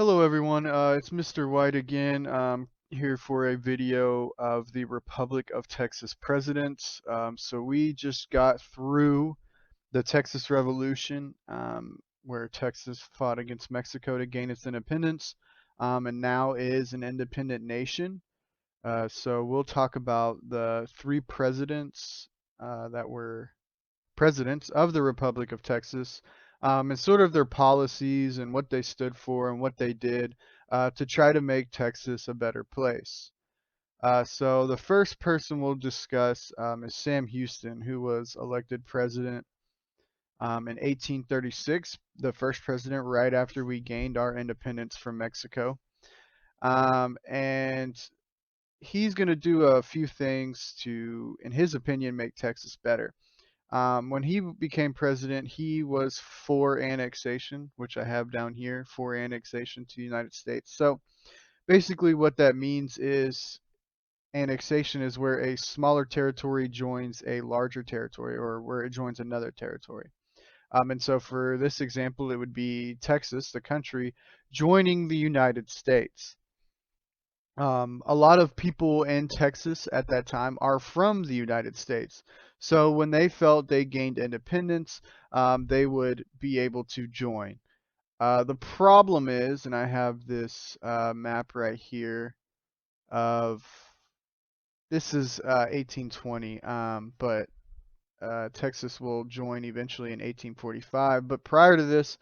Hello everyone, it's Mr. White again, here for a video of the Republic of Texas presidents. So we just got through the Texas Revolution, where Texas fought against Mexico to gain its independence, and now is an independent nation. So we'll talk about the three presidents that were presidents of the Republic of Texas, and sort of their policies and what they stood for and what they did to try to make Texas a better place. So the first person we'll discuss is Sam Houston, who was elected president in 1836, the first president right after we gained our independence from Mexico. And he's going to do a few things to, in his opinion, make Texas better. When he became president, he was for annexation, which I have down here, for annexation to the United States. So basically, what that means is annexation is where a smaller territory joins a larger territory or where it joins another territory. And so for this example, it would be Texas, the country, joining the United States. A lot of people in Texas at that time are from the United States. So when they felt they gained independence, they would be able to join. The problem is, and I have this map right here of this is 1820, but Texas will join eventually in 1845. But prior to this,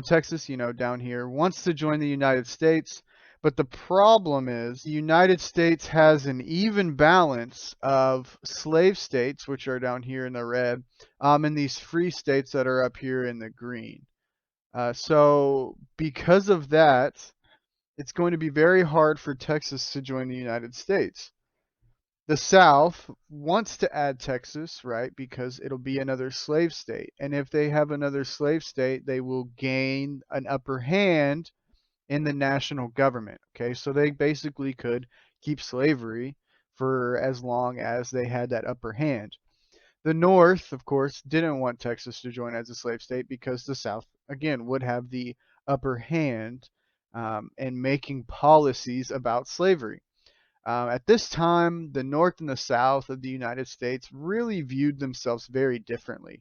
Texas, down here, wants to join the United States. But the problem is the United States has an even balance of slave states, which are down here in the red, and these free states that are up here in the green. So because of that, it's going to be very hard for Texas to join the United States. The South wants to add Texas, right? Because it'll be another slave state. And if they have another slave state, they will gain an upper hand in the national government. Okay, so they basically could keep slavery for as long as they had that upper hand. The North, of course, didn't want Texas to join as a slave state because the South, again, would have the upper hand in making policies about slavery. At this time, the North and the South of the United States really viewed themselves very differently.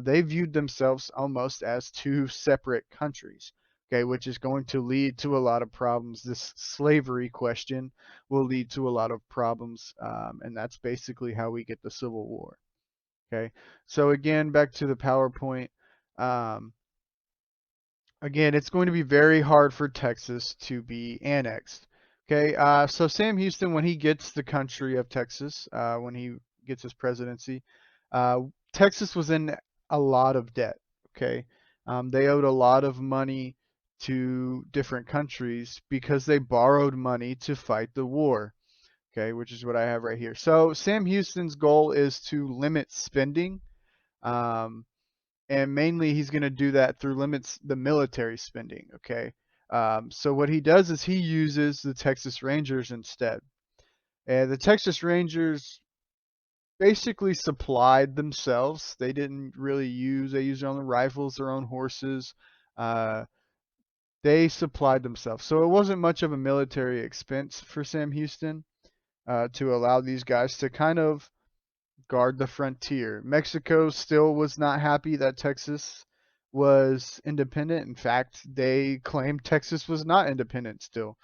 They viewed themselves almost as two separate countries, okay, which is going to lead to a lot of problems. This slavery question will lead to a lot of problems, and that's basically how we get the Civil War. Okay, so again, back to the PowerPoint. Um, Again, it's going to be very hard for Texas to be annexed. Okay, so Sam Houston, when he gets the country of Texas, when he gets his presidency, uh, Texas was in a lot of debt. Okay, they owed a lot of money to different countries because they borrowed money to fight the war. Okay, which is what I have right here. So Sam Houston's goal is to limit spending. Um, and mainly he's going to do that through limits the military spending. Okay, so what he does is he uses the Texas Rangers instead, and the Texas Rangers basically supplied themselves. They didn't really use. They used their own rifles, their own horses. Uh, they supplied themselves, so it wasn't much of a military expense for Sam Houston to allow these guys to kind of guard the frontier. Mexico still was not happy that Texas was independent. In fact, they claimed Texas was not independent still,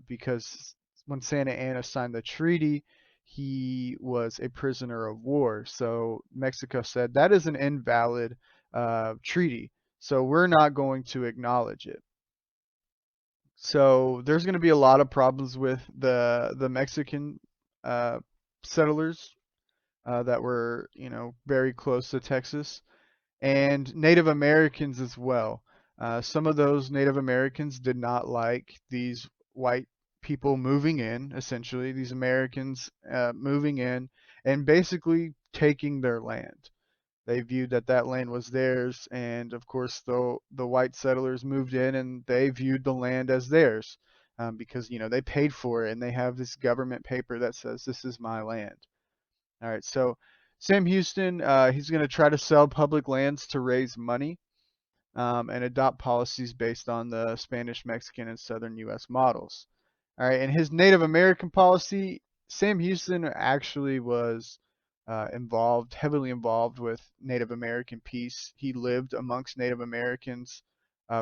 because when Santa Anna signed the treaty, he was a prisoner of war. So Mexico said that is an invalid treaty. So we're not going to acknowledge it. So there's going to be a lot of problems with the Mexican uh, settlers that were, very close to Texas, and Native Americans as well. Some of those Native Americans did not like these white people moving in, essentially, these Americans moving in and basically taking their land. They viewed that that land was theirs, and of course, the white settlers moved in and they viewed the land as theirs because, they paid for it and they have this government paper that says this is my land. All right, so Sam Houston, he's going to try to sell public lands to raise money. and adopt policies based on the Spanish, Mexican, and Southern U.S. models. All right, and his Native American policy, Sam Houston actually was heavily involved with Native American peace. He lived amongst Native Americans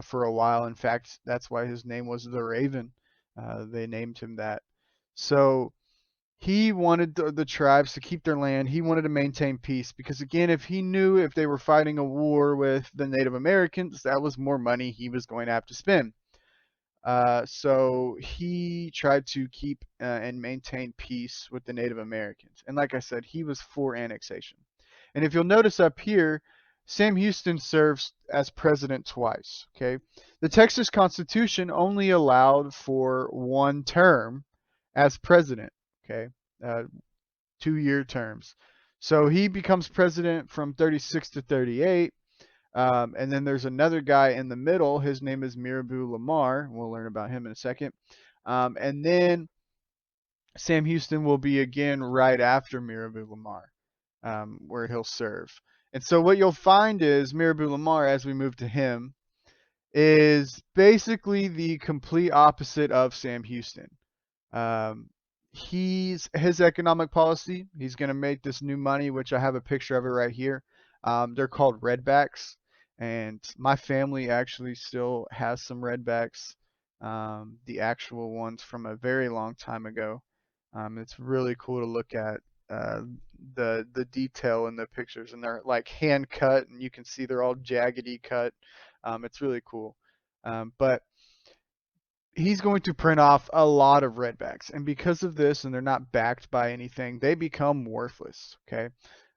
for a while. In fact, that's why his name was the Raven. They named him that. So he wanted the tribes to keep their land. He wanted to maintain peace because, again, if he knew if they were fighting a war with the Native Americans, that was more money he was going to have to spend. So he tried to keep and maintain peace with the Native Americans. And like I said, he was for annexation. And if you'll notice up here, Sam Houston serves as president twice. Okay. The Texas Constitution only allowed for one term as president. Okay. Uh, 2-year terms. So he becomes president from 36 to 38. And then there's another guy in the middle. His name is Mirabeau Lamar. We'll learn about him in a second. And then Sam Houston will be again right after Mirabeau Lamar, where he'll serve. And so what you'll find is Mirabeau Lamar, as we move to him, is basically the complete opposite of Sam Houston. Um, his economic policy. He's going to make this new money, which I have a picture of it right here. They're called redbacks, and my family actually still has some redbacks, the actual ones from a very long time ago. It's really cool to look at the detail in the pictures, and they're like hand cut, and you can see they're all jaggedy cut. It's really cool. But he's going to print off a lot of redbacks, and because of this, and they're not backed by anything, they become worthless. Okay,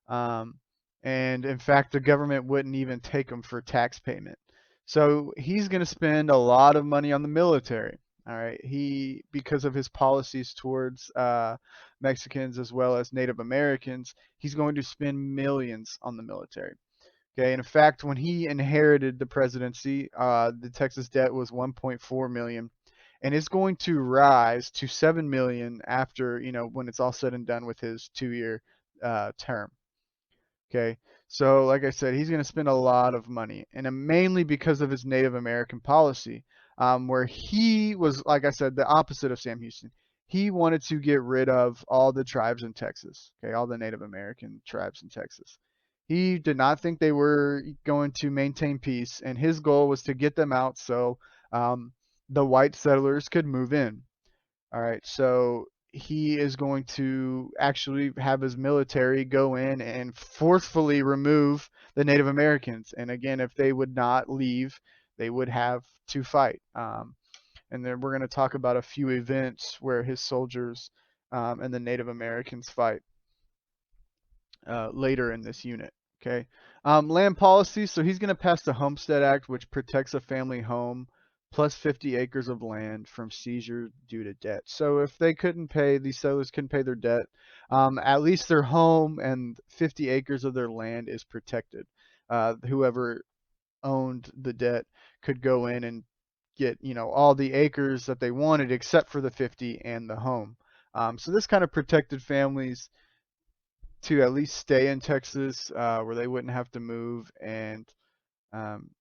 um, and in fact, the government wouldn't even take them for tax payment. So he's going to spend a lot of money on the military. All right, because of his policies towards Mexicans as well as Native Americans, he's going to spend millions on the military. Okay, and in fact, when he inherited the presidency, the Texas debt was 1.4 million, and it's going to rise to 7 million after, when it's all said and done with his 2-year term. Okay, so like I said, he's going to spend a lot of money, and mainly because of his Native American policy, where he was, like I said, the opposite of Sam Houston. He wanted to get rid of all the tribes in Texas, okay, all the Native American tribes in Texas. He did not think they were going to maintain peace, and his goal was to get them out so um, the white settlers could move in. All right, so he is going to actually have his military go in and forcefully remove the Native Americans. And again, if they would not leave, they would have to fight. And then we're going to talk about a few events where his soldiers and the Native Americans fight later in this unit. Okay. Land policy. So he's going to pass the Homestead Act, which protects a family home plus 50 acres of land from seizure due to debt. So if they couldn't pay, these settlers couldn't pay their debt, at least their home and 50 acres of their land is protected. Whoever owned the debt could go in and get, all the acres that they wanted except for the 50 and the home. So this kind of protected families to at least stay in Texas, where they wouldn't have to move. And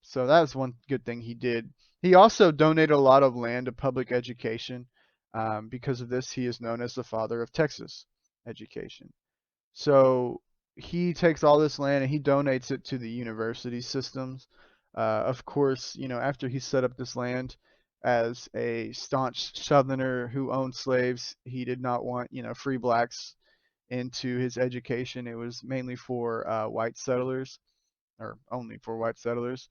so that was one good thing he did. He also donated a lot of land to public education. Because of this, he is known as the father of Texas education. So he takes all this land and he donates it to the university systems. Of course, after he set up this land as a staunch Southerner who owned slaves, he did not want, free blacks into his education. It was mainly for white settlers, or only for white settlers.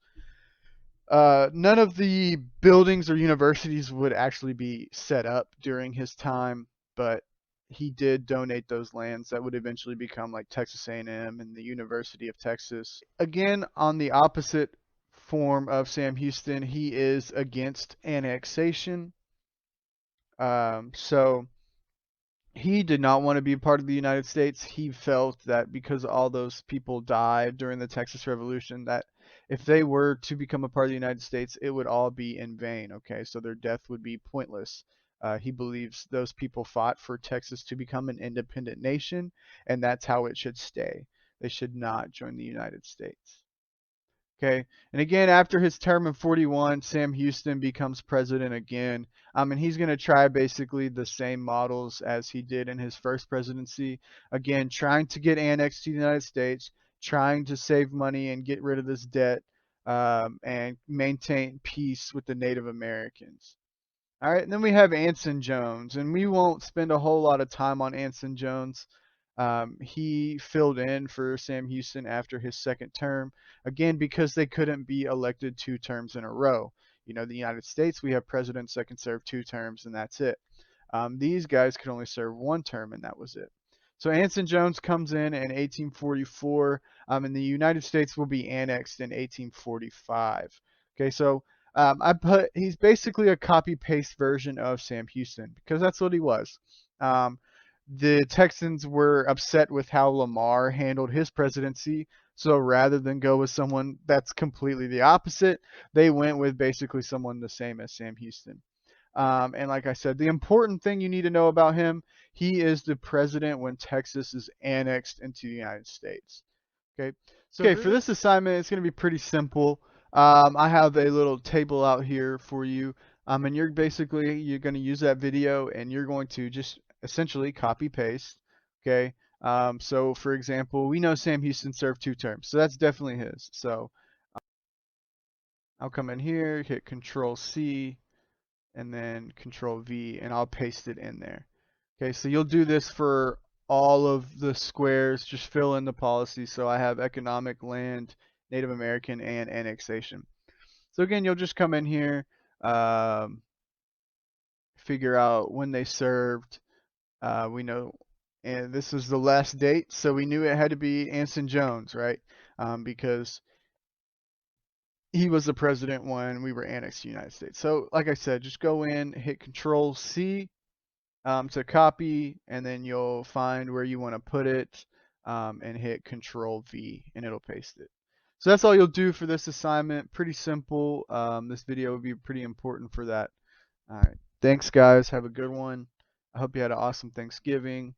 None of the buildings or universities would actually be set up during his time, but he did donate those lands that would eventually become like Texas A&M and M and the University of Texas. Again, on the opposite form of Sam Houston, he is against annexation. So he did not want to be a part of the United States. He felt that because all those people died during the Texas Revolution, that if they were to become a part of the United States, it would all be in vain. Okay, so their death would be pointless. He believes those people fought for Texas to become an independent nation, and that's how it should stay. They should not join the United States. Okay. And again, after his term in 41, Sam Houston becomes president again. And he's going to try basically the same models as he did in his first presidency. Again, trying to get annexed to the United States, trying to save money and get rid of this debt, and maintain peace with the Native Americans. All right, and then we have Anson Jones, and we won't spend a whole lot of time on Anson Jones. He filled in for Sam Houston after his second term, again, because they couldn't be elected 2 terms in a row. You know, the United States, we have presidents that can serve 2 terms, and that's it. These guys could only serve 1 term, and that was it. So Anson Jones comes in 1844, and the United States will be annexed in 1845. Okay, so he's basically a copy paste version of Sam Houston because that's what he was. Um, the Texans were upset with how Lamar handled his presidency, so rather than go with someone that's completely the opposite, they went with basically someone the same as Sam Houston. And like I said, the important thing you need to know about him, he is the president when Texas is annexed into the United States. Okay. So Okay, for for this this, assignment, it's going to be pretty simple. I have a little table out here for you. And you're going to use that video and you're going to just essentially copy paste. Okay. So for example, we know Sam Houston served 2 terms, so that's definitely his. So I'll come in here, hit Control C, and then Control V, and I'll paste it in there. Okay, so you'll do this for all of the squares. Just fill in the policy. So I have economic, land, Native American, and annexation. So again, you'll just come in here, um, figure out when they served. We know, and this is the last date, so we knew it had to be Anson Jones, right? Because he was the president when we were annexed to the United States. So, like I said, just go in, hit Control C, to copy, and then you'll find where you want to put it, and hit Control V, and it'll paste it. So that's all you'll do for this assignment. Pretty simple. This video would be pretty important for that. All right. Thanks, guys. Have a good one. I hope you had an awesome Thanksgiving.